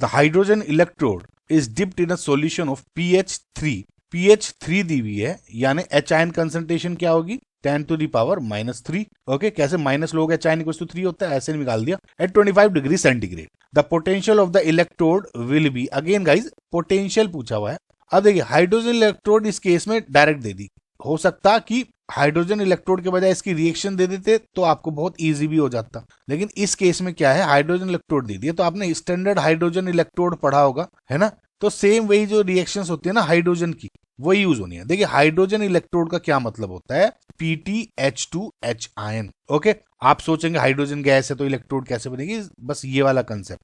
The hydrogen electrode is dipped in a solution of pH3, pH3 दी हुई है, यानी H ion concentration क्या होगी 10⁻³ ओके, कैसे माइनस लोग H आयन इक्वल्स टू 3 होता है, ऐसे निकाल दिया, at 25 degree centigrade the potential of the electrode will be, again guys potential पूछा हुआ है। अब देखिए हाइड्रोजन इलेक्ट्रोड इस केस में डायरेक्ट दे दी, हो सकता कि हाइड्रोजन इलेक्ट्रोड के बजाय इसकी रिएक्शन दे देते तो आपको बहुत इजी भी हो जाता, लेकिन इस केस में क्या है हाइड्रोजन इलेक्ट्रोड दे दिया। तो आपने स्टैंडर्ड हाइड्रोजन इलेक्ट्रोड पढ़ा होगा, है ना, तो सेम वही जो रिएक्शंस होती है ना हाइड्रोजन की, वही यूज होनी है। देखिए हाइड्रोजन इलेक्ट्रोड का क्या मतलब होता है, PTH2H आयन। ओके, आप सोचेंगे हाइड्रोजन गैस है तो इलेक्ट्रोड कैसे बनेगी, बस ये वाला कंसेप्ट।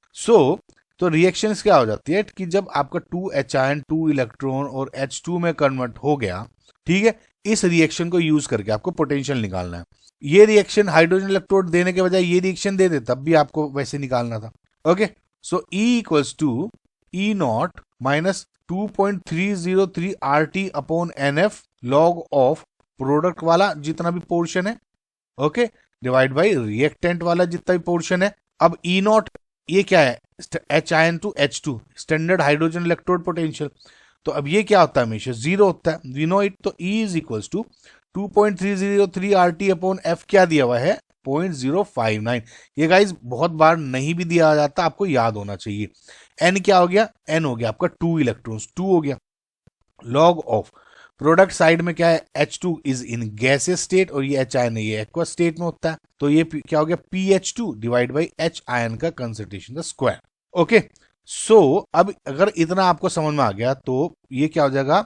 तो रिएक्शंस क्या हो जाती है कि जब आपका 2H आयन 2 इलेक्ट्रॉन और H2 में कन्वर्ट हो गया, ठीक है, इस रिएक्शन को यूज करके आपको पोटेंशियल निकालना है। ये रिएक्शन हाइड्रोजन इलेक्ट्रोड देने के बजाय ये रिएक्शन दे दे तब भी आपको वैसे निकालना था। Okay, so E equals to E0 minus 2.303 RT upon NF log of product वाला जितना भी पोर्शन है, ओके, डिवाइड बाई रिएक्टेंट वाला जितना भी पोर्शन है। अब E0 ये क्या है, H ion to H2 standard hydrogen electrode potential, तो अब ये क्या होता है हमेशा 0 होता है, वी नो इट। तो E is equals to 2.303 RT upon F क्या दिया हुआ है 0.059। ये गाइज बहुत बार नहीं भी दिया जाता, आपको याद होना चाहिए। N क्या हो गया, N हो गया आपका 2 इलेक्ट्रॉन्स, 2 हो गया। लॉग ऑफ प्रोडक्ट साइड में क्या है H2 is in gaseous state और ये H आयन है ये एक्वस स्टेट में होता है, तो ये क्या हो गया PH2 divide by H ion का कंसंट्रेशन का स्क्वायर। ओके, सो अब अगर इतना आपको समझ में आ गया तो ये क्या हो जाएगा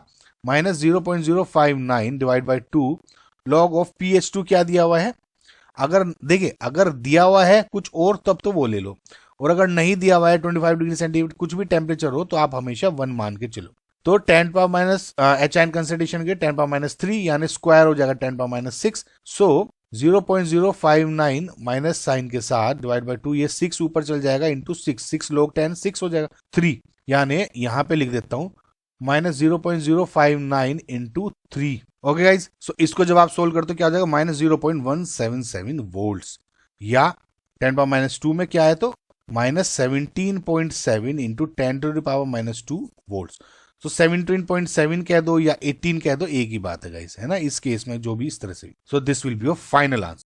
minus 0.059 divide by 2 log of PH2 क्या दिया हुआ है। अगर देखिए अगर दिया हुआ है कुछ और तब तो वो ले लो, और अगर नहीं दिया हुआ है 25 डिग्री सेंटीग्रेड कुछ भी टेम्परेचर हो तो आप हमेशा 1 मान के चलो। तो 10 power minus H ion concentration के 10 पावर माइनस 3 यानी स्क्वायर हो जाएगा 10 पावर माइनस 6। सो 0.059 माइनस साइन के साथ डिवाइड बाई 2, ये 6 ऊपर चल जाएगा इंटू 6 लोग 10 6 हो जाएगा 3, यानी यहां पे लिख देता हूं माइनस 0.059 इंटू 3। ओके गाइज, सो इसको जब आप सोल्व करते हो क्या हो जाएगा माइनस 0.177 वोल्ट्स, या 10 पावर माइनस 2 में क्या है तो minus 17.7 into 10 to the power minus 2 volts. तो 17.7 कह दो या 18 कह दो, एक ही बात है गाइस, है ना, इस केस में जो भी इस तरह से। So this will be your final answer.